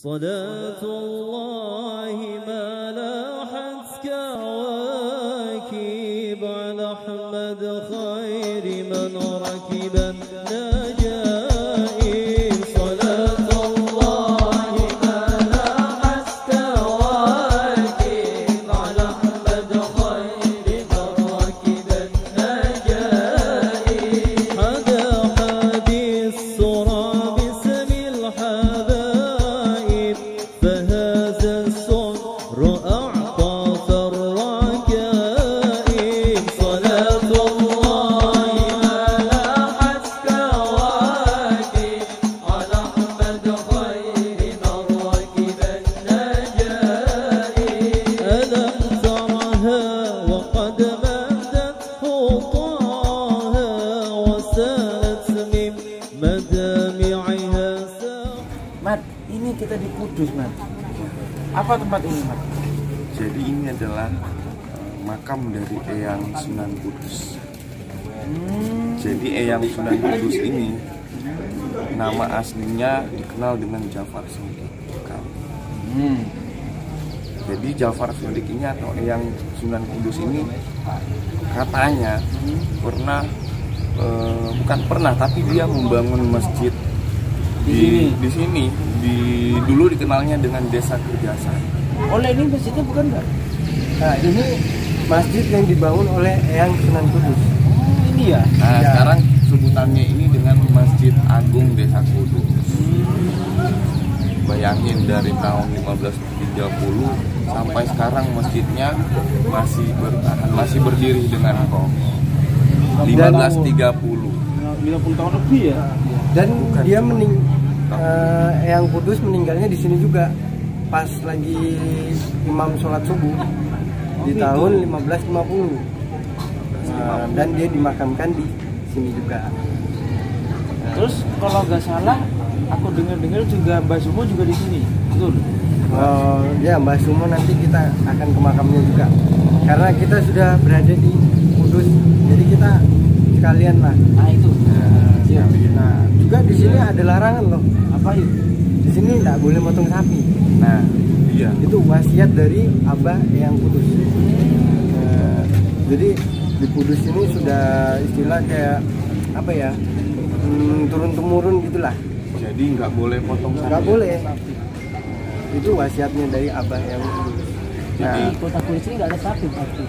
صلاة الله ما لاحت كواكب على أحمد خير من ركب النجائب. صلاة الله ما لاحت كواكب على أحمد خير من ركب النجائب. حدا حديث السرى باسم الحبائب فهذا السر أعطى الركائب. صلاة الله ما لاحت كواكب على أحمد خير من ركب النجائب. ألم ترها وقد مدت خطاها وسالت من مدامعها Mat, ini kita di Kudus, Mat. Apa tempat ini, Mat? Jadi ini adalah makam dari Eyang Sunan Kudus. Jadi Eyang Sunan Kudus ini nama aslinya dikenal dengan Jafar Shodiq. Jadi Jafar Shodiq ini atau Eyang Sunan Kudus ini katanya pernah bukan pernah tapi dia membangun masjid di sini dulu dikenalnya dengan Desa Kerjasari. Oleh ini masjidnya bukan, Mbak? Nah, ini masjid yang dibangun oleh Eyang Sunan Kudus. Oh, ini ya? Nah, sekarang sebutannya ini dengan Masjid Agung Desa Kudus. Bayangin dari tahun 1530 sampai sekarang masjidnya masih bertahan, masih berdiri dengan kokoh. 1530. 50 tahun lebih ya? Dan dia Eyang Kudus meninggalnya di sini juga pas lagi imam sholat subuh di tahun 1550. Dan dia dimakamkan di sini juga. Terus kalau nggak salah, aku dengar-dengar juga Mbah Sumo juga di sini, betul? Ya, Mbah Sumo nanti kita akan ke makamnya juga. Karena kita sudah berada di Kudus, jadi kita sekalian lah. Nah itu. Nah, juga di sini ada larangan loh. Apa itu? Di sini nggak boleh motong sapi. Nah, iya. Itu wasiat dari Abah Eyang Kudus. Jadi di Kudus ini sudah istilah kayak apa ya, turun temurun gitulah. Jadi nggak boleh potong sapi. Nggak boleh. Itu wasiatnya dari Abah Eyang Kudus. Jadi Nah, kota Kudus ini nggak ada sapi, pasti.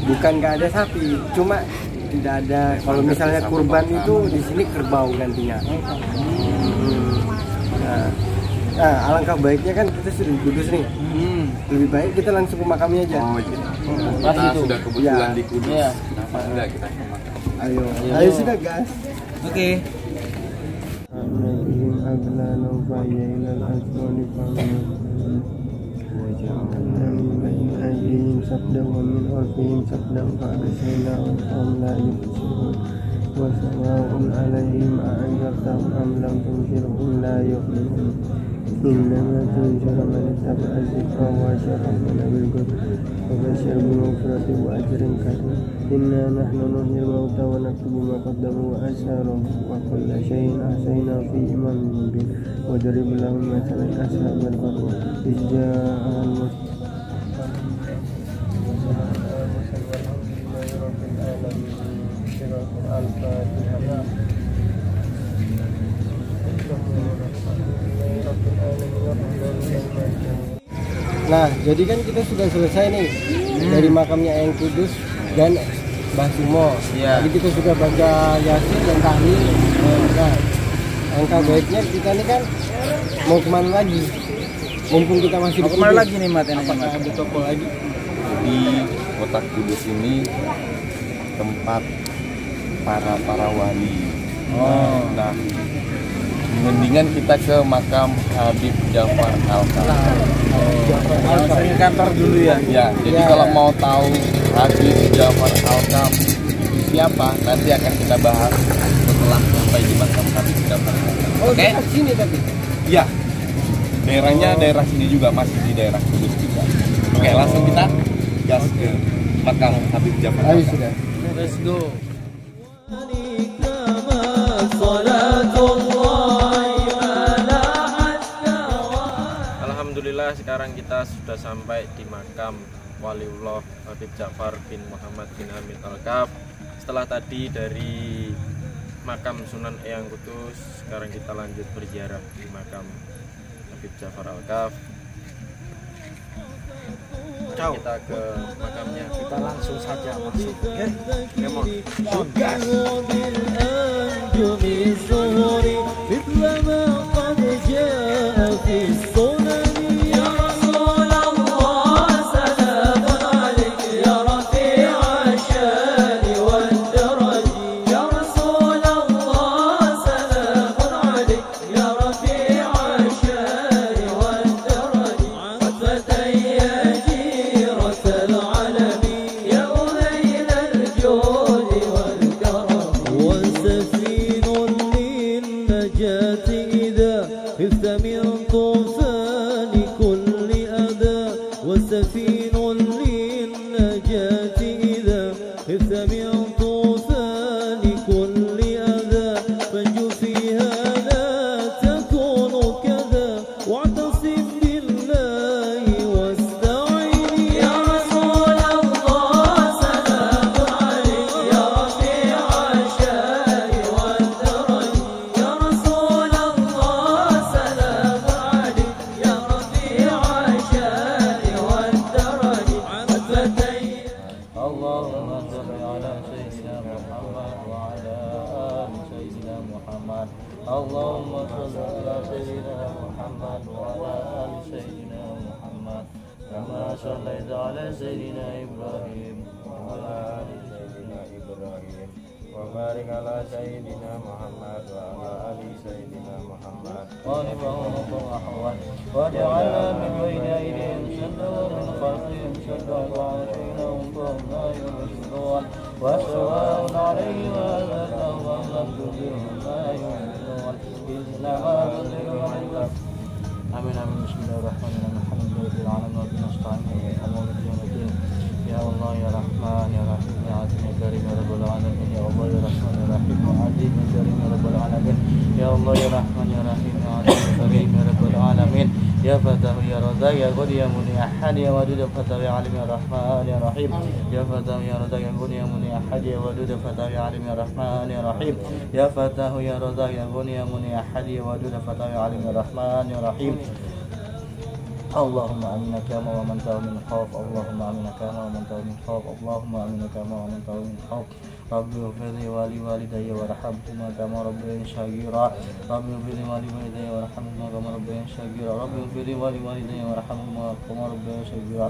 bukan nggak ada sapi, cuma tidak ada. Kalau misalnya kurban itu di sini kerbau gantinya. Nah, alangkah baiknya kan kita sudah di Kudus nih. Lebih baik kita langsung ke makamnya aja. Oh iya. Pas Kita itu. sudah kebetulan Ya. di Kudus. Iya. Kenapa enggak kita ke makam? Ayo sudah gas. Oke. وسواء عليهم أأنذرتهم أم لم تنذرهم لا يؤمنون إنما تنذر من اتبع الذكر وشرفنا بالقدر وبشر بمغفرة وأجر كريم إنا نحن نحيي الموتى ونكتب ما قدموا وآثارهم وكل شيء أحصيناه في إمام مبين وضرب لهم مثلا أصحاب القرية إذ جاءها Nah, jadi kan kita sudah selesai nih dari makamnya Eyang Kudus dan Mbah Sumo. Iya. Jadi kita sudah baca Yasin dan tahlil. Nah, angka baiknya kita ini kan mau kemana lagi? Mumpung kita masih Mau di kemana Kudus. lagi nih, Mat? Apakah ada toko lagi? Di kota Kudus ini tempat para wali. Nah, mendingan kita ke makam Habib Jafar Al-Khalaf. Sering kantor dulu ya? Ya, jadi kalau mau tahu Habib Jafar Al-Khalaf itu siapa, nanti akan kita bahas setelah sampai di makam Habib Jafar Al-Khalaf. Oh, Oke? dekat sini tapi. Ya. Daerahnya daerah sini juga, masih di daerah Kudus juga. Oke, langsung kita gas ke makam Habib Jafar Ayo Al-Khalaf. sudah. Let's go. صلاة الله ما لاحت كواكب Alhamdulillah sekarang kita sudah sampai di makam Waliullah Habib Ja'far bin Muhammad bin Hamid Al-Kaf. Setelah tadi dari makam Sunan Eyang Kudus, sekarang kita lanjut berziarah di makam Habib Ja'far Al-Kaf. Kita ke makamnya, Kita langsung saja masuk. Kemon. بالأنجم الزهر مثل ما قد جاء في السنن يا رسول الله سلام عليك يا رفيع الشان والدرج يا رسول الله سلام عليك يا رفيع الشان والدرج عفتي يا جيرة العلم يا أهيل الجود والكرم وسفين للنجاة إذا خفت من طوفان كل أذى وسفين للنجاة إذا خفت من طوفان كل أذى فانجو فيها لا تكون كذا واعتصم بالله واستعين يا رسول الله سلام عليك يا رفيع الشان والدرج يا رسول الله سلام عليك يا رفيع الشان والدرج عفتي اللهم صل على سيدنا محمد وعلى آل سيدنا محمد اللهم صل على سيدنا محمد وعلى آل سيدنا محمد كما صليت على سيدنا إبراهيم وعلى آل سيدنا إبراهيم وبارك على سيدنا محمد وعلى آل سيدنا محمد ونبههم أحوال وجعلنا من بين أيديهم سدا ومن خلفهم سدا وعافيناهم فهم لا يبصرون وسواء عليهم أذاقهم أم لم تنذرهم لا يؤمنون إنما تنذر من كفر آمين آمين بسم الله الرحمن الرحيم الحمد لله رب العالمين وبه نستعين اللهم يوم الدين يا الله يا رحمن يا رحيم يا عظيم يا كريم يا رب العالمين يا الله يا رحمن يا رحيم يا عظيم يا كريم يا رب العالمين يا الله يا رحمن يا رحيم يا عظيم يا كريم يا رب العالمين يا فتاه يا رزاق يا غني يا مني أحد يا ودود فتاه يا عليم يا رحمن يا رحيم يا فتاه يا رزاق يا غني يا مني أحد يا ودود فتاه يا عليم يا رحمن يا رحيم يا فتاه يا رزاق يا غني يا مني أحد يا ودود فتاه يا عليم يا رحمن يا رحيم اللهم امنا كما ومنته من خوف اللهم امنا كما ومنته من خوف اللهم امنا كما ومنته من خوف رب اغفر لي ولوالدي وارحمهما كما ربياني صغيرا رب اغفر لي ولوالدي وارحمهما كما ربياني صغيرا رب اغفر لي ولوالدي وارحمهما كما ربياني صغيرا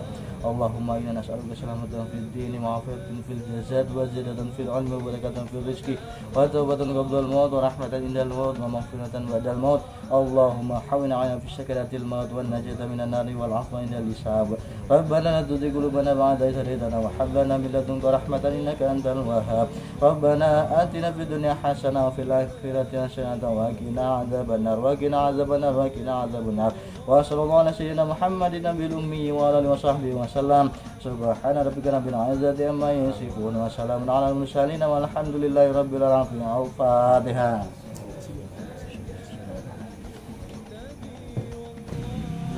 اللهم انا نسالك سلامة في الدين وعافية في الجسد وزيادة في العلم وبركة في الرزق وتوبة قبل الموت ورحمة عند الموت ومغفرة بعد الموت اللهم حونا علينا في سكرات الموت والنجاة من النار والعفو عند الحساب ربنا لا تزغ قلوبنا بعد إذ هديتنا وهب لنا من لدنك رحمة إنك أنت الوهاب ربنا آتنا في الدنيا حسنة وفي الآخرة حسنة وقنا عذاب النار وقنا عذاب النار وقنا عذاب النار وصلى الله على سيدنا محمد النبي الأمي وعلى آله وصحبه وسلم سبحان ربك رب العزة عما يصفون وسلام على المرسلين والحمد لله رب العالمين الفاتحة.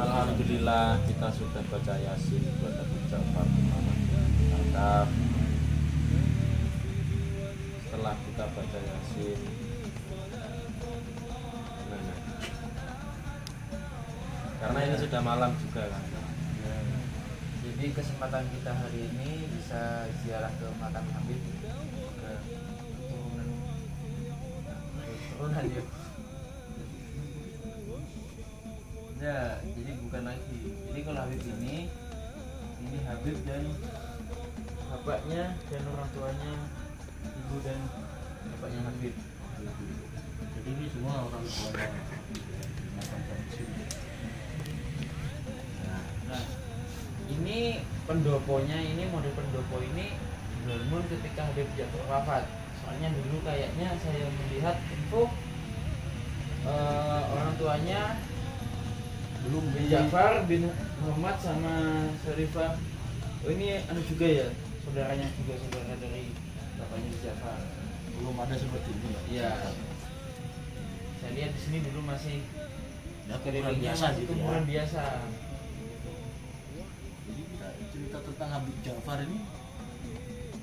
Alhamdulillah kita sudah baca Yasin buat Habib Ja'far bin Muhammad bin Al-Kaf. Setelah kita baca Yasin, gimana? Karena ini sudah malam juga kan. Jadi kesempatan kita hari ini bisa ziarah ke makam Habib, ke turunan ya. Ya, jadi bukan lagi. Jadi kalau Habib ini Habib dan bapaknya dan orang tuanya, ibu dan bapaknya Habib. Jadi ini semua orang tuanya. Nah, ini pendoponya, ini model pendopo ini bangun ketika Habib Ja'far wafat. Soalnya dulu kayaknya saya melihat info orang tuanya belum Ja'far bin Muhammad sama Syarifah. Oh ini anu juga ya, saudaranya juga, saudara dari bapaknya Ja'far. Belum ada seperti ini. Iya. Saya lihat di sini dulu masih Ya kuburan biasa gitu ya. Kuburan biasa. Jadi kita cerita tentang Habib Ja'far ini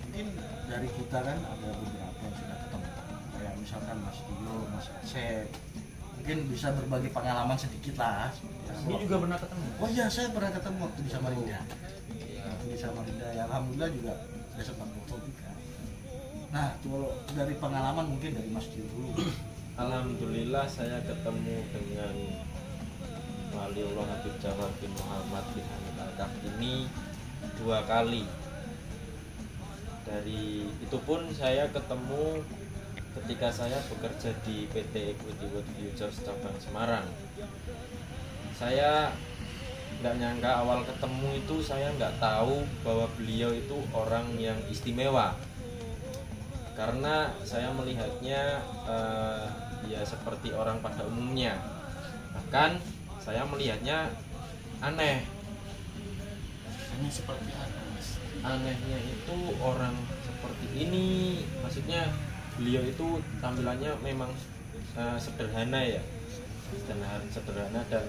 mungkin dari kita kan ada beberapa yang sudah ketemu, kayak misalkan Mas Tio, Mas Asep, mungkin bisa berbagi pengalaman sedikit lah. Ini juga pernah ketemu. Oh iya, saya pernah ketemu waktu di Samarinda. Waktu di Samarinda ya, alhamdulillah juga saya sempat foto juga. Nah, kalau dari pengalaman mungkin dari Mas Tio dulu. Alhamdulillah saya ketemu dengan Waliullah Habib Ja'far bin Muhammad bin Hamid Al-Kaf ini 2 kali. Dari itu pun saya ketemu ketika saya bekerja di PT Equity World Futures cabang Semarang. Saya nggak nyangka awal ketemu itu, saya nggak tahu bahwa beliau itu orang yang istimewa, karena saya melihatnya ya seperti orang pada umumnya, bahkan saya melihatnya aneh. Ini seperti apa, Mas? Anehnya itu orang seperti ini, maksudnya beliau itu tampilannya memang sederhana ya, sederhana dan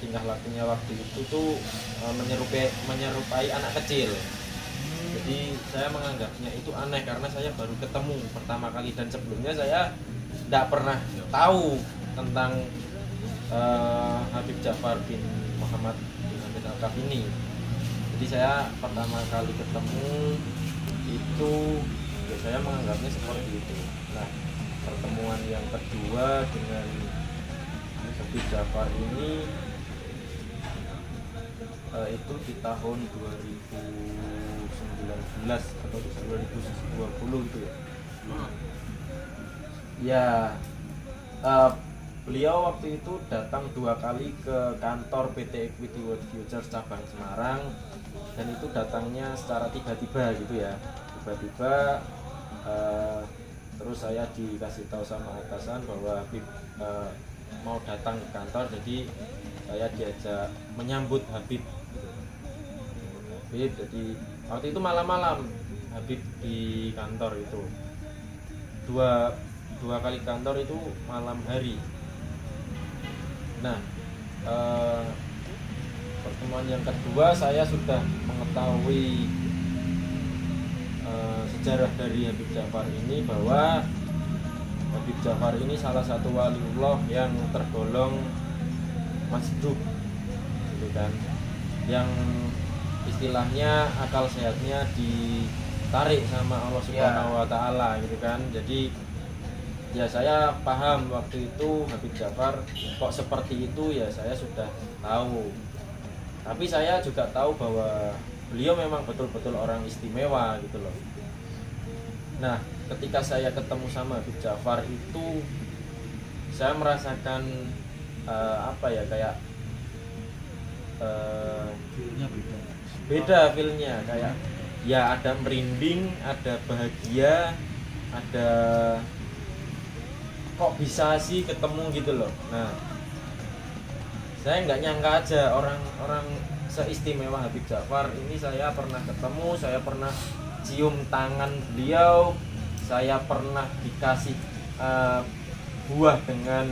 tingkah lakunya waktu itu tuh menyerupai anak kecil. Jadi saya menganggapnya itu aneh karena saya baru ketemu pertama kali, dan sebelumnya saya tidak pernah tahu tentang Habib Ja'far bin Muhammad bin Hamid Al-Kaf ini. Jadi saya pertama kali ketemu itu ya saya menganggapnya seperti itu. Nah, pertemuan yang kedua dengan Habib Ja'far ini itu di tahun 2019 atau 2020 gitu ya. Ya, beliau waktu itu datang 2 kali ke kantor PT Equity World Futures cabang Semarang, dan itu datangnya secara tiba-tiba gitu ya, tiba-tiba. Terus saya dikasih tahu sama atasan bahwa Habib mau datang ke kantor, jadi saya diajak menyambut Habib gitu. Habib, jadi waktu itu malam-malam Habib di kantor itu dua kali kantor itu malam hari. Nah, pertemuan yang kedua saya sudah mengetahui sejarah dari Habib Ja'far ini, bahwa Habib Ja'far ini salah satu waliullah yang tergolong masjub gitu kan, yang istilahnya akal sehatnya ditarik sama Allah Subhanahu wa taala gitu kan. Jadi ya saya paham waktu itu Habib Ja'far kok seperti itu, ya saya sudah tahu. Tapi saya juga tahu bahwa beliau memang betul-betul orang istimewa gitu loh. Nah, ketika saya ketemu sama Habib Ja'far itu saya merasakan apa ya, kayak beda feelnya, kayak ya ada merinding, ada bahagia, ada kok bisa sih ketemu gitu loh. Nah, saya nggak nyangka aja orang seistimewa Habib Ja'far ini saya pernah ketemu, saya pernah cium tangan beliau, saya pernah dikasih buah dengan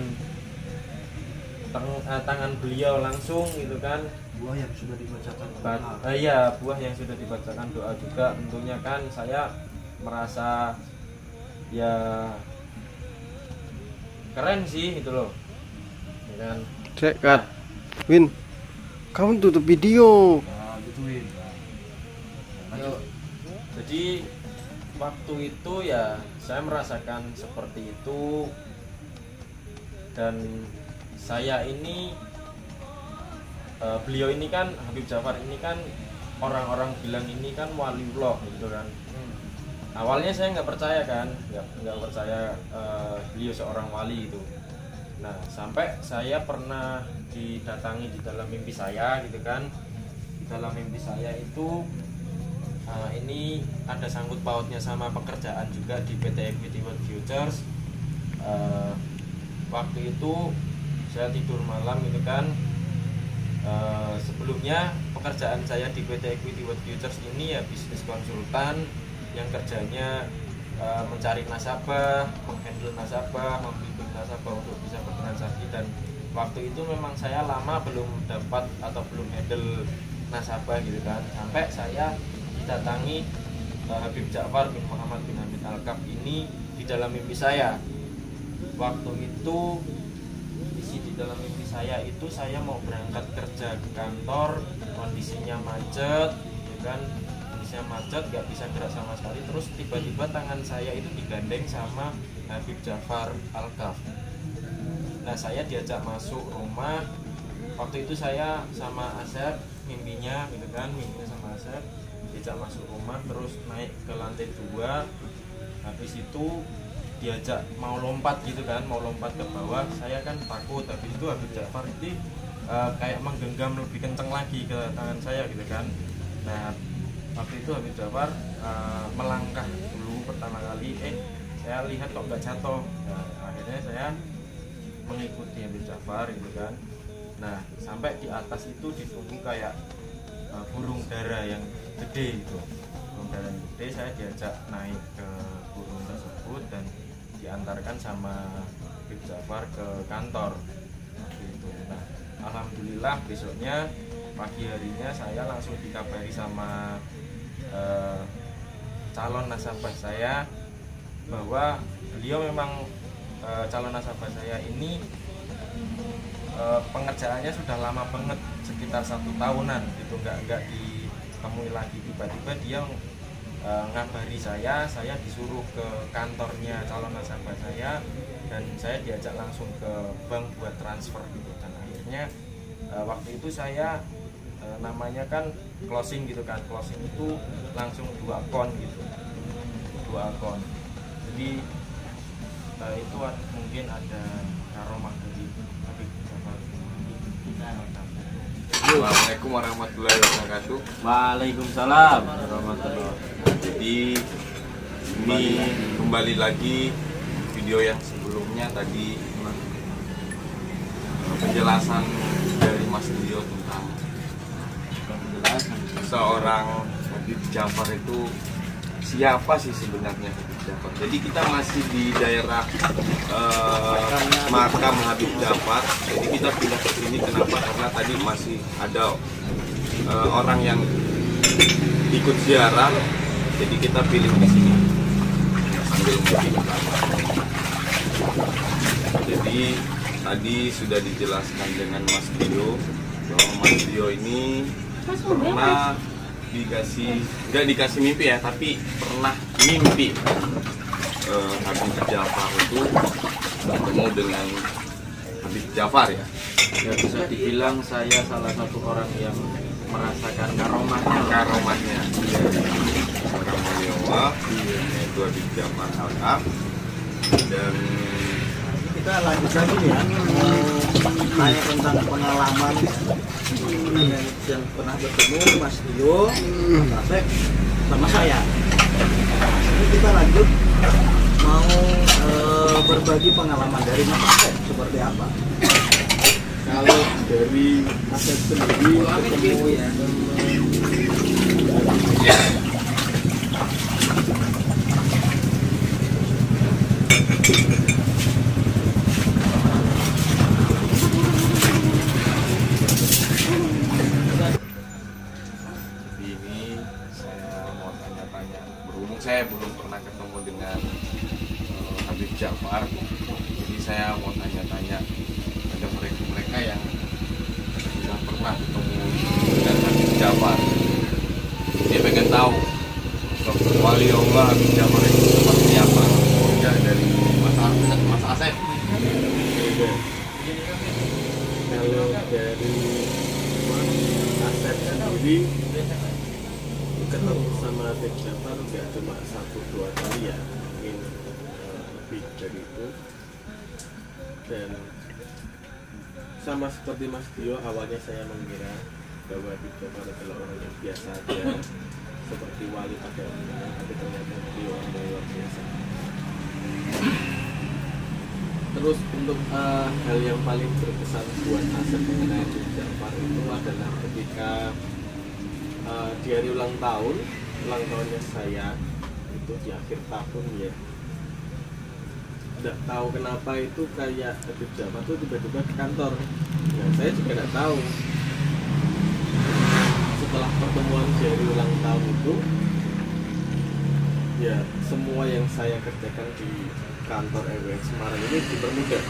tangan beliau langsung gitu kan. Buah yang sudah dibacakan doa. Iya, buah yang sudah dibacakan doa juga tentunya kan. Saya merasa ya keren sih gitu loh, ya kan. Cek Kat, Win, kamu tutup video. Nah, gitu Win. Jadi waktu itu ya saya merasakan seperti itu, dan saya ini beliau ini kan, Habib Ja'far ini kan orang-orang bilang ini kan waliullah gitu kan. Awalnya saya nggak percaya kan, nggak percaya beliau seorang wali itu. Nah, sampai saya pernah didatangi di dalam mimpi saya gitu kan. Di dalam mimpi saya itu ini ada sangkut pautnya sama pekerjaan juga di PT Equity World Futures. Waktu itu saya tidur malam gitu kan. Sebelumnya pekerjaan saya di PT Equity World Futures ini ya bisnis konsultan yang kerjanya mencari nasabah, menghandle nasabah, membimbing nasabah untuk bisa bertransaksi dan waktu itu memang saya lama belum dapat atau belum handle nasabah gitu kan, sampai saya didatangi Habib Ja'far bin Muhammad bin Hamid Al-Kaf ini di dalam mimpi saya. Waktu itu isi di dalam mimpi saya itu saya mau berangkat kerja ke kantor, kondisinya macet gitu kan, kondisinya macet, gak bisa gerak sama sekali. Terus tiba-tiba tangan saya itu digandeng sama Habib Ja'far Al-Kaf. Nah, saya diajak masuk rumah. Waktu itu saya sama Asep mimpinya gitu kan, mimpinya sama Asep diajak masuk rumah, terus naik ke lantai 2. Habis itu diajak mau lompat gitu kan, mau lompat ke bawah. Saya kan takut. Habis itu Habib Ja'far itu kayak menggenggam lebih kenceng lagi ke tangan saya gitu kan. Nah, waktu itu Habib Ja'far melangkah dulu pertama kali, saya lihat kok nggak jatuh. Nah, akhirnya saya mengikuti Habib Ja'far gitu kan. Nah, sampai di atas itu ditunggu kayak burung dara yang gede gitu. Burung dara yang gede, saya diajak naik ke burung tersebut dan diantarkan sama Habib Ja'far ke kantor gitu. Nah, alhamdulillah besoknya pagi harinya saya langsung dikabari sama calon nasabah saya bahwa beliau memang calon nasabah saya ini pengerjaannya sudah lama banget, sekitar 1 tahunan gitu, nggak ditemui lagi. Tiba-tiba dia ngabari saya disuruh ke kantornya calon nasabah saya, dan saya diajak langsung ke bank buat transfer gitu. Dan akhirnya waktu itu saya namanya kan closing gitu kan, closing itu langsung 2 akun gitu, 2 akun. Jadi itu mungkin ada karomah dari Habib Ja'far. Assalamualaikum warahmatullahi wabarakatuh. Waalaikumsalam warahmatullahi wabarakatuh. Jadi ini kembali lagi video yang sebelumnya tadi, penjelasan dari Mas Dio tentang seorang Habib Ja'far itu siapa sih sebenarnya Habib Ja'far. Jadi kita masih di daerah makam Habib Ja'far. Jadi kita pindah ke sini kenapa? Karena tadi masih ada orang yang ikut ziarah. Jadi kita pilih di sini sambil ngopi bersama. Jadi tadi sudah dijelaskan dengan Mas Dio bahwa Mas Dio ini pernah nggak dikasih mimpi ya, tapi pernah mimpi Habib Ja'far itu bertemu dengan Habib Ja'far ya. Ya, bisa dibilang saya salah satu orang yang merasakan karomahnya Seorang waliullah yaitu Habib Ja'far Al-Kaf. Dan Kita lanjut lagi nih ya, tanya tentang pengalaman yang pernah bertemu Mas Dio, Mas Asep, sama saya. Ini kita lanjut mau berbagi pengalaman dari Mas Asep seperti apa. kalau dari Asep sendiri ketemu ya, saya belum pernah ketemu dengan Habib Ja'far, jadi saya mau tanya-tanya ada mereka yang sudah pernah ketemu dengan Habib Ja'far. Dia pengen tahu waliullah Habib Ja'far itu seperti apa. Ya, dari Mas Asep. Kalau dari Asep sendiri ketemu sama Habib Ja'far nggak cuma 1-2 kali ya, mungkin lebih dari itu. Dan sama seperti Mas Dio, awalnya saya mengira bahwa Habib Ja'far adalah orang yang biasa aja, seperti wali pada umumnya, tapi ternyata beliau orang yang luar biasa. Terus untuk hal yang paling berkesan buat Asep mengenai Habib Ja'far itu adalah ketika di hari ulang tahunnya saya itu di akhir tahun ya, tidak tahu kenapa itu kayak Habib Ja'far tuh tiba-tiba ke kantor. Ya saya juga tidak tahu. Setelah pertemuan dari ulang tahun itu, ya semua yang saya kerjakan di kantor EWN Semarang ini dipermudah.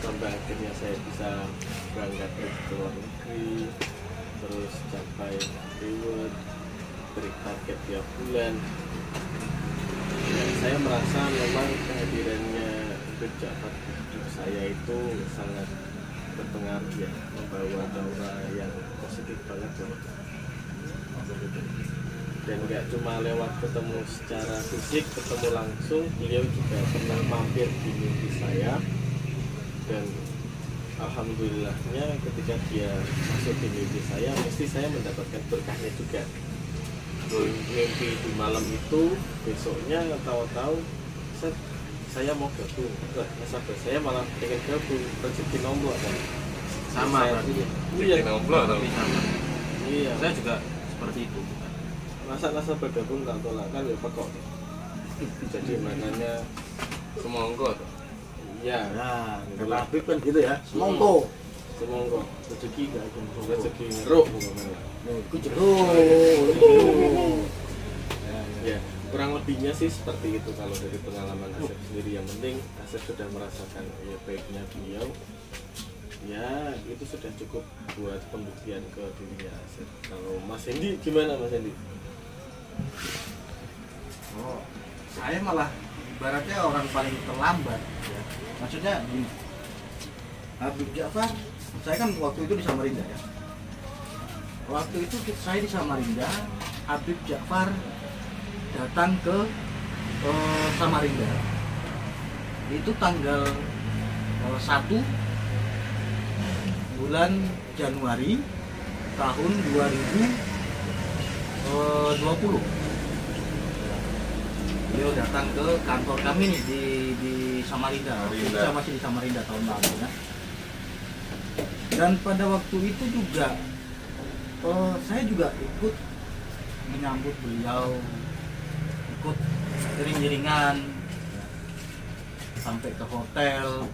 Sampai akhirnya saya bisa berangkat ke luar negeri, terus capai reward, beri target tiap bulan. Ya, saya merasa memang kehadirannya Habib Ja'far di hidup saya itu sangat berpengaruh, ya, membawa aura yang positif banget loh. Dan nggak cuma lewat ketemu secara fisik, ketemu langsung, beliau juga pernah mampir di mimpi saya. Dan alhamdulillahnya ketika dia masuk di mimpi saya, mesti saya mendapatkan berkahnya juga. Mimpi di malam itu, besoknya tahu-tahu saya mau gabung, nasabah saya malah pengen gabung, rezeki nomplok kan. Sama saya, berarti. Iya, nomplok Tapi sama. iya. Saya juga seperti itu. Masa nasabah gabung tak tolak kan ya pekok. Jadi makanya Semongko. ya, Nah, itulah. Habib kan gitu ya. Semongko. Semongko rezeki gak rezeki ngeruk pokoknya. Iku jeruk. Ya, kurang lebihnya sih seperti itu kalau dari pengalaman Asep sendiri. Yang penting Asep sudah merasakan ya baiknya beliau. Ya, itu sudah cukup buat pembuktian ke dirinya Asep. Kalau Mas Hendi gimana Mas Hendi? Oh, saya malah ibaratnya orang paling terlambat ya. Maksudnya gini, Habib Ja'far, saya kan waktu itu di Samarinda ya. Waktu itu saya di Samarinda, Habib Ja'far datang ke Samarinda. Itu tanggal 1 bulan Januari tahun 2020. Beliau datang ke kantor kami nih di Samarinda. Saya masih di Samarinda tahun lalu ya. Dan pada waktu itu juga saya juga ikut menyambut beliau, ikut iring-iringan sampai ke hotel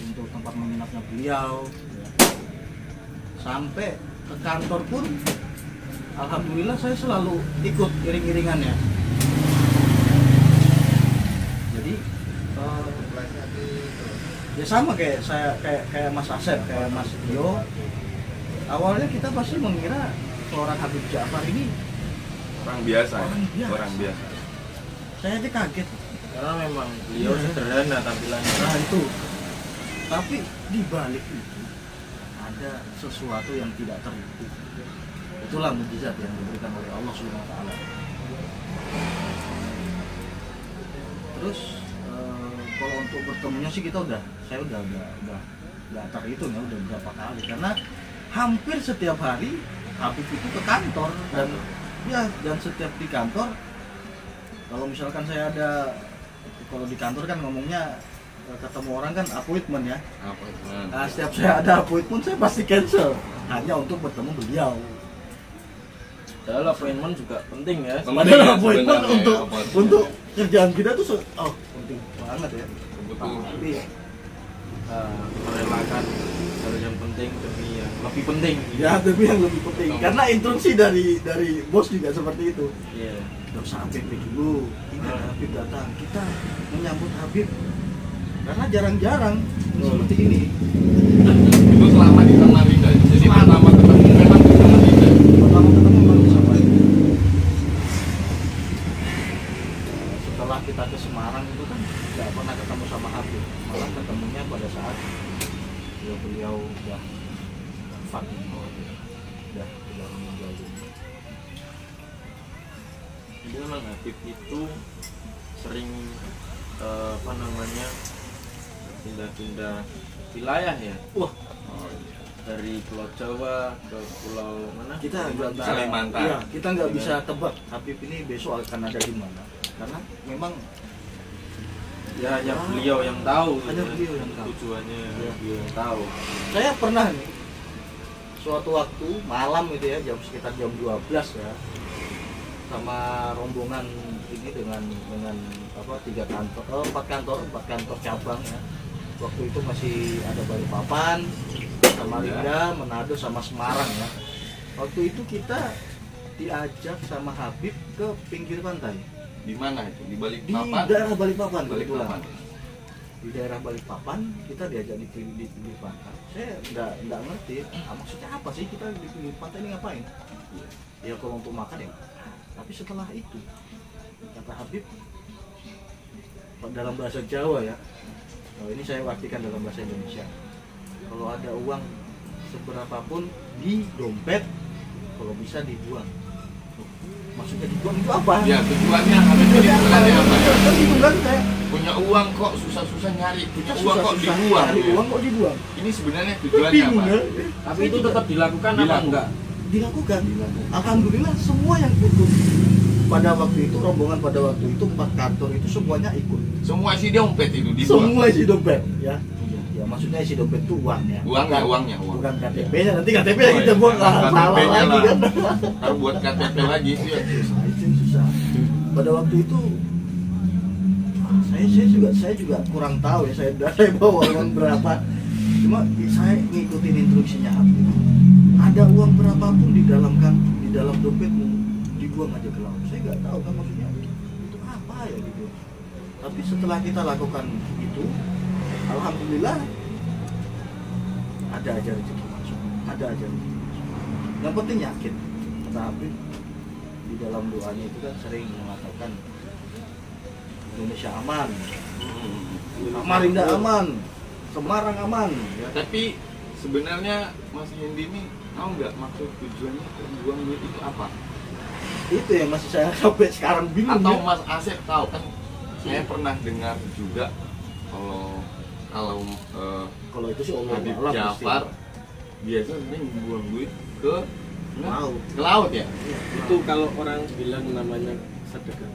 untuk tempat menginapnya beliau, sampai ke kantor pun alhamdulillah saya selalu ikut iring-iringannya. Jadi ya sama kayak saya, kayak Mas Asep, kayak Mas Dio. Awalnya kita pasti mengira seorang Habib Ja'far ini Orang biasa. Orang biasa. Orang biasa. saya aja kaget. Karena memang beliau sederhana tampilannya. Nah itu, tapi di balik itu ada sesuatu yang tidak terhitung. Itulah mukjizat yang diberikan oleh Allah Subhanahu Wa Taala. Terus kalau untuk bertemunya sih saya udah nggak terhitung ya, udah berapa kali, karena hampir setiap hari Habib itu ke kantor dan setiap di kantor, kalau misalkan saya ada, kalau di kantor kan ngomongnya ketemu orang kan appointment ya. Nah, setiap saya ada appointment saya pasti cancel hanya untuk bertemu beliau. Padahal appointment juga penting ya. Padahal appointment untuk kerjaan kita tuh penting banget ya. Tapi merelakan hal yang penting demi yang lebih penting. Ya, demi yang lebih penting. Karena instruksi dari bos juga seperti itu. Iya. Terus Habib dulu, ini Habib datang, kita menyambut Habib. Karena jarang-jarang seperti ini. Itu selama di Samarinda. Jadi pertama ketemu memang di Samarinda. Pertama ketemu memang di Samarinda. Setelah kita ke Semarang itu kan nggak pernah ketemu sama Habib, malah ketemunya pada saat beliau udah wafat, udah meninggal. Jadi memang Habib itu sering pindah-pindah wilayah ya. Wah, dari Pulau Jawa ke Pulau mana? kita nggak bisa, Kalimantan. ya, kita nggak bisa tebak Habib ini besok akan ada di mana, karena memang Ya hanya beliau yang tahu. Hanya ya. beliau yang tahu. Tujuannya beliau yang tahu. saya pernah nih suatu waktu malam itu ya, sekitar jam 12 ya, sama rombongan ini dengan apa 4 kantor cabang ya. Waktu itu masih ada Balikpapan, Samarinda, Manado sama Semarang ya. Waktu itu kita diajak sama Habib ke pinggir pantai. Di mana itu? Di Di Balikpapan? daerah Balikpapan. Balikpapan. Di daerah Balikpapan kita diajak di pinggir pantai. Saya nggak ngerti maksudnya apa sih kita di pinggir pantai ini ngapain? Ya kalau untuk makan ya. Tapi setelah itu kata Habib dalam bahasa Jawa ya. Nah, ini saya artikan dalam bahasa Indonesia. Kalau ada uang seberapapun di dompet, kalau bisa dibuang. Maksudnya dibuang itu apa? Ya tujuannya apa ya? Kan gitu kan saya Punya uang kok susah-susah nyari, punya uang kok susah-susah dibuang. nyari uang kok dibuang. Ini sebenarnya tujuannya apa? Bingung, ya? Tapi itu tetap dilakukan apa enggak? Dilakukan. Alhamdulillah semua yang ikut pada waktu itu, rombongan pada waktu itu 4 kantor itu semuanya ikut. Semua isi dompet itu dibuang. Semua isi dompet ya. Ya maksudnya isi dompet itu uang ya. Uangnya. Bukan KTP-nya, nanti KTP yang kita buang salah KTP-nya lagi kan. Harus buat KTP lagi sih. Nah, itu yang susah. Pada waktu itu saya juga kurang tahu ya, saya bawa uang berapa. Cuma saya ngikutin instruksinya Habib. Ada uang berapapun di dalam dompetmu dibuang aja ke laut. Saya nggak tahu kan maksudnya itu apa ya gitu. Tapi setelah kita lakukan itu, alhamdulillah ada aja rezeki masuk, ada aja rezeki masuk. Yang penting yakin. Kata Habib di dalam doanya itu kan sering mengatakan Indonesia aman, Samarinda aman, Semarang aman. Ya. Tapi sebenarnya Mas Hendi ini tahu nggak maksud tujuannya buang duit itu apa? Itu yang masih saya sampai sekarang bingung. Atau ya. Mas Asep tahu kan? Saya pernah dengar juga kalau itu sih Habib Jafar biasanya buang duit ke laut ya. Itu kalau orang bilang namanya sedekah.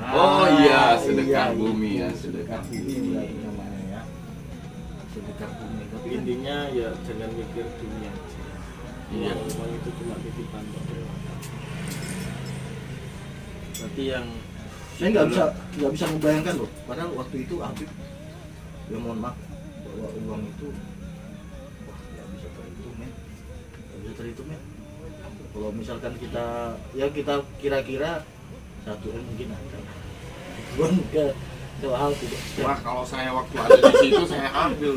Oh iya, sedekah bumi ya, sedekah bumi namanya ya. Sedekah bumi. Tapi Intinya ya jangan mikir dunia aja. Iya. Uang itu cuma titipan kok. Berarti yang saya nggak bisa membayangkan loh. Padahal waktu itu Habib, ya mohon maaf, bahwa uang itu wah nggak bisa terhitung men. Kalau misalkan kita kira-kira 1 M mungkin ada. Uang ke hal tidak. Wah, kalau saya waktu ada di situ saya ambil.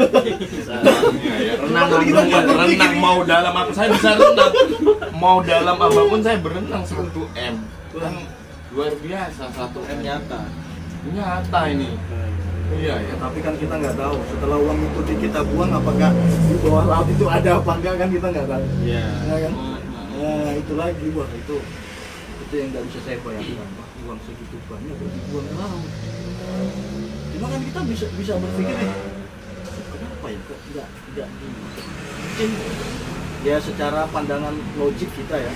Renang mau dalam apa saya bisa renang. Mau dalam apapun saya berenang 1 M. Kan luar biasa 1 M nyata ini. Iya ya. Tapi kan kita nggak tahu setelah uang itu kita buang apakah di bawah laut itu ada apa enggak kan kita nggak tahu. Iya. Nah, kan? Nah, itu lagi wah itu yang nggak bisa saya bayangkan. Uang segitu banyak dibuang ke laut. Cuma kan kita bisa berpikir kenapa ya kok nggak mungkin ya secara pandangan logik kita ya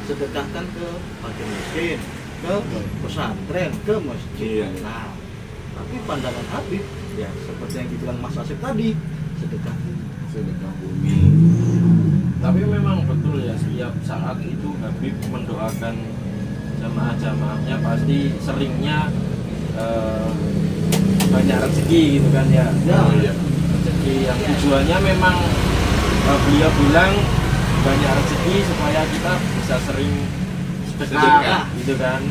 sedekahkan ke fakir miskin, ke pesantren, ke masjid. Iya. Nah, tapi pandangan Habib ya seperti yang dibilang Mas Asep tadi sedekah bumi. Tapi memang betul ya, setiap saat itu Habib mendoakan jamaah-jamaahnya pasti seringnya banyak rezeki gitu kan ya. Iya. Rezeki yang tujuannya memang beliau bilang banyak rezeki supaya kita bisa sering sedekah gitu kan,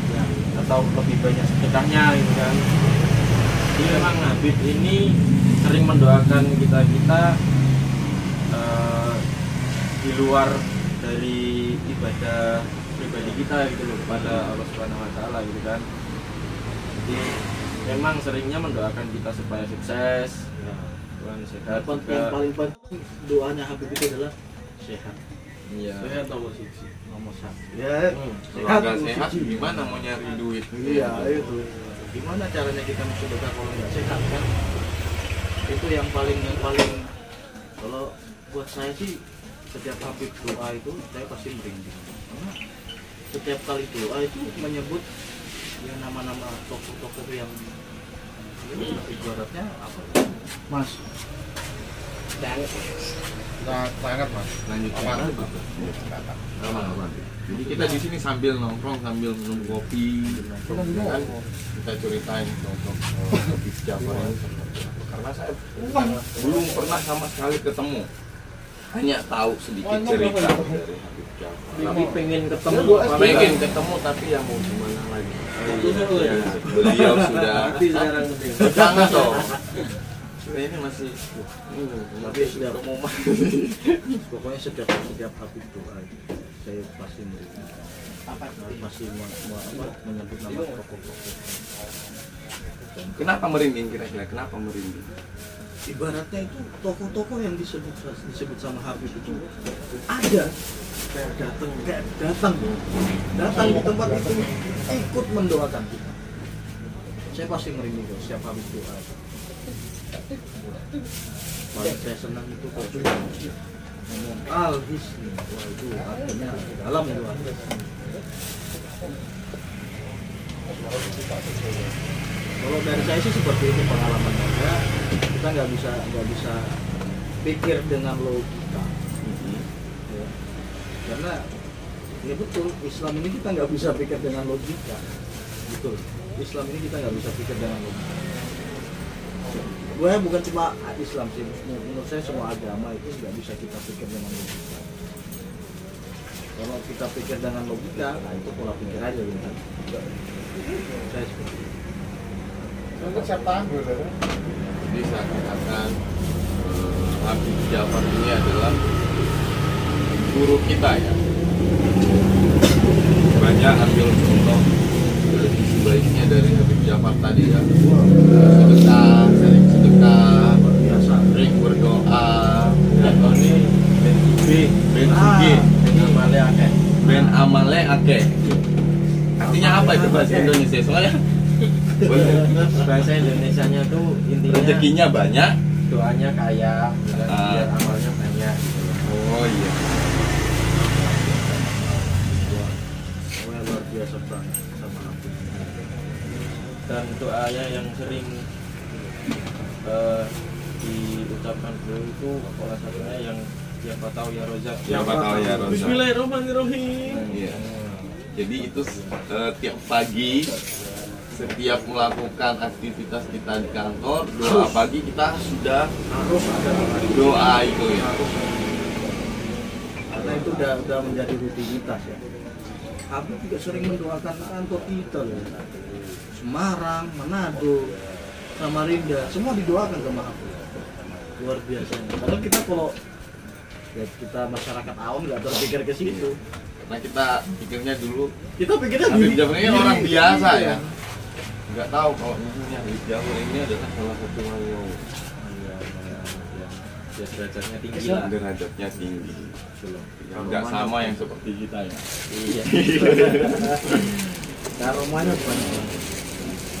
atau lebih banyak sedekahnya gitu kan. Jadi memang Habib ini sering mendoakan kita di luar dari ibadah pribadi kita gitu loh kepada Allah Subhanahu wa taala gitu kan. Jadi memang seringnya mendoakan kita supaya sukses, Tuhan sehat juga. yang paling penting doanya Habib itu adalah sehat. Iya. saya nomor 1. Nomor 1 ya Kalau nggak sehat gimana mau nyari duit? iya itu gimana caranya kita bersedekah kalau nggak sehat kan itu yang paling kalau buat saya sih setiap Habib doa itu saya pasti merinding karena setiap kali doa itu menyebut ya nama-nama tokoh-tokoh yang ibaratnya apa Mas dan sangat mas. Lanjutkan. Aman. Jadi kita di sini sambil nongkrong, sambil minum kopi, kan kita ceritain untuk Habib Jafar ini. Karena saya belum pernah sama sekali ketemu, hanya tahu sedikit cerita dari Habib Jafar. Tapi pengen ketemu, tapi yang mau gimana lagi? Ya, beliau sudah sangat toh. Ini masih Tapi setiap pokoknya setiap Habib doa saya pasti merinding. Pasti menyebut nama tokoh-tokoh. Kenapa merinding kira-kira? Kenapa merinding? Ibaratnya itu tokoh-tokoh yang disebut sama Habib itu ada kayak datang di tempat itu ikut mendoakan kita. Saya pasti merinding kalau setiap Habib doa. Paling saya senang itu kalau ngomong al-hisni, wah itu artinya dalam itu Kalau dari saya sih seperti itu pengalaman saya. Kita nggak bisa pikir dengan logika, ya. Karena ya betul Islam ini kita nggak bisa pikir dengan logika, betul. Islam ini kita nggak bisa pikir dengan logika. Gue bukan cuma Islam sih, menurut saya semua agama itu nggak bisa kita pikir dengan logika. Kalau kita pikir dengan logika, nah itu pola pikir aja gitu. Saya seperti itu. Jadi saya katakan Habib Jafar ini adalah guru kita ya. Banyak ambil contoh dari sisi baiknya dari Habib Jafar tadi ya. Sedekah, sering berdoa. Contoh ini Ben amale akeh. Artinya apa itu bahasa Indonesia? Soalnya bahasa Indonesianya tuh intinya rezekinya banyak, doanya kaya, biar amalnya banyak gitu. Oh iya. Luar biasa banget sama aku. Dan doanya yang sering diucapkan beliau itu salah satunya yang siapa tahu ya Rozak. Siapa tahu ya Rozak. Bismillahirrahmanirrahim. Iya. Jadi itu tiap pagi setiap melakukan aktivitas kita di kantor, doa pagi kita sudah Harus ada doa itu ya. karena itu udah menjadi rutinitas ya. Habib juga sering mendoakan kantor kita loh. Semarang, Manado, Samarinda, semua didoakan sama Habib. Luar biasa. Padahal kita kalau ya kita masyarakat awam nggak terpikir ke situ. Karena kita pikirnya dulu Kita pikirnya Habib Jafar ini orang diri biasa kita. ya. Nggak tahu kalau misalnya Habib Jafar ini adalah salah satu wali Ya derajatnya tinggi lah. derajatnya tinggi. Yang nggak sama yang seperti kita ya. Iya. Karomanya banyak.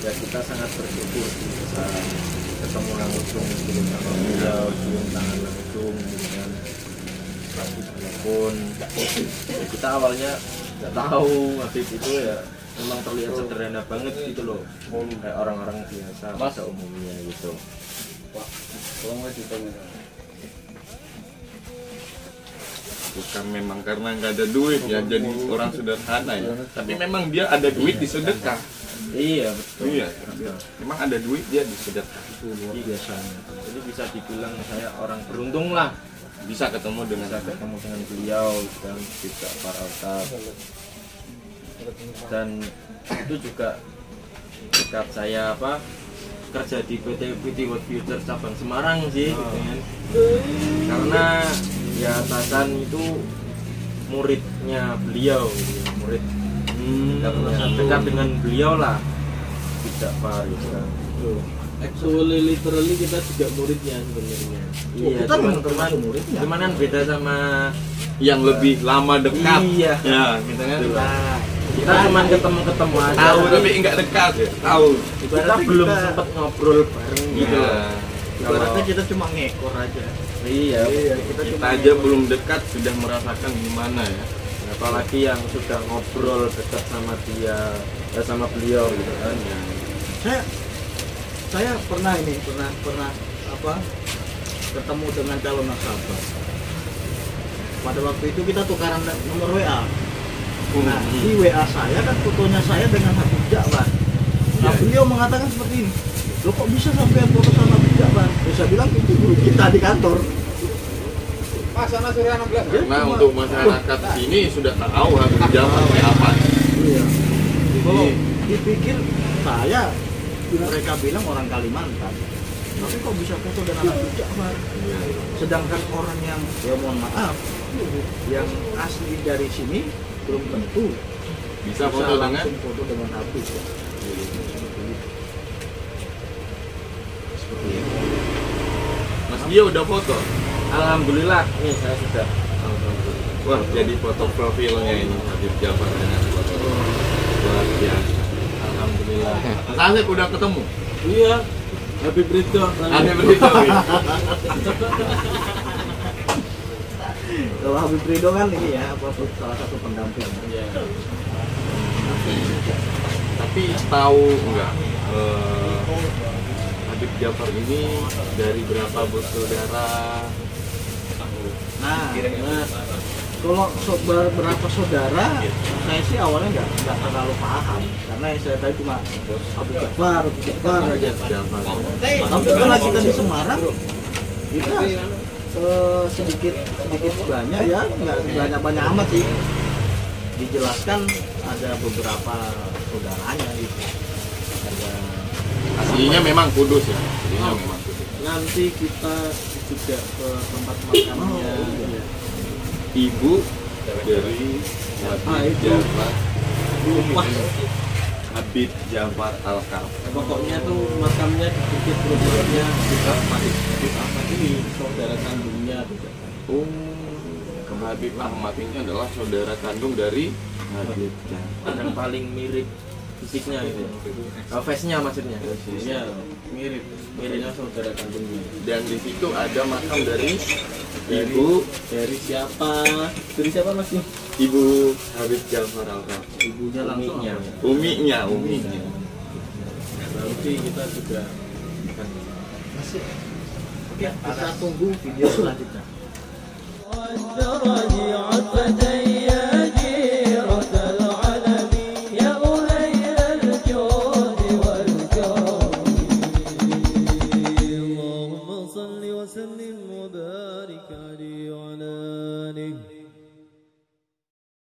Ya kita sangat bersyukur bisa ketemu langsung cium sama beliau, cium tangan langsung dengan walaupun ya kita awalnya nggak tahu Habib itu ya memang terlihat sederhana banget gitu loh, kayak orang-orang biasa pada umumnya gitu. Bukan memang karena nggak ada duit ya jadi orang sederhana ya. Tapi memang dia ada duit di sedekah. Iya betul. Iya. Memang ada duit dia di sedekah. Itu luar biasa. Jadi bisa dibilang saya orang beruntung lah Bisa ketemu dengan dengan beliau dan juga para ustaz. Dan itu juga dekat saya kerja di PT World Future cabang Semarang sih gitu kan. Karena ya atasan itu muridnya beliau gitu, murid karena dekat dengan beliau lah tidak par gitu kan. Actually literally kita juga muridnya sebenarnya. Iya, kita memang cuman termasuk muridnya. cuman kan beda sama yang lebih lama dekat. Iya. Ya, gitu kan. kita cuman ketemu aja. Tahu tapi enggak dekat ya. Tahu. Kita belum sempat ngobrol bareng gitu. Iya. Ibaratnya kita cuma ngekor aja. Iya, Kita Kita cuma aja belum dekat sudah merasakan gimana ya. apalagi yang sudah ngobrol dekat sama dia, sama beliau gitu kan. saya pernah ketemu dengan calon nasabah. pada waktu itu kita tukaran nomor WA. Nah, di WA saya kan fotonya saya dengan Habib Ja'far. Nah, beliau mengatakan seperti ini. Loh, kok bisa sampai foto sama Habib Ja'far? Saya bilang itu guru kita di kantor. Karena untuk masyarakat sini sudah tahu Habib Ja'far apa. Iya. Kalau dipikir saya, mereka bilang orang Kalimantan. Tapi kok bisa foto dengan Habib Ja'far? Sedangkan orang yang, ya mohon maaf, yang asli dari sini belum tentu Bisa foto dengan langsung foto dengan Habib. Ya. Seperti itu. Mas dia udah foto. Alhamdulillah, nih saya sudah. Wah, jadi foto profilnya ini Habib Ja'far dengan foto. Luar biasa. Alhamdulillah. Mas Asep udah ketemu? Iya, Habib Ridho. Habib Ridho. Kalau Habib Ridho kan ini ya, salah satu pendamping. Iya. Tapi tahu enggak Habib Ja'far ini dari berapa bersaudara? Nah, kalau berapa saudara, saya sih awalnya nggak terlalu paham, karena yang saya tahu cuma Habib Ja'far aja. Tapi setelah kita di Semarang, kita sedikit banyak ya, nggak banyak amat sih. Dijelaskan ada beberapa saudaranya gitu. Ada Aslinya memang Kudus ya. Aslinya memang Kudus. Nanti kita juga ke tempat makamnya. Ibu dari Habib Ja'far. Habib Ja'far Al-Kaf. Pokoknya tuh makamnya di Bukit Probolingnya kita Habib Ahmad ini saudara kandungnya. Habib Ahmad ini adalah saudara kandung dari Habib Ja'far. Yang paling mirip fisiknya itu. Face-nya maksudnya. Iya, miripnya saudara kandungnya. Dan di situ ada makam dari dari siapa? Dari siapa Mas? Ibu Habib Ja'far Al-Kaf. ibunya langsung. Uminya. Nanti kita juga Masih. Oke, kita tunggu video selanjutnya. والدرج عطفة يا جيرة العلم يا أولي الجود والكرم اللهم صل وسلم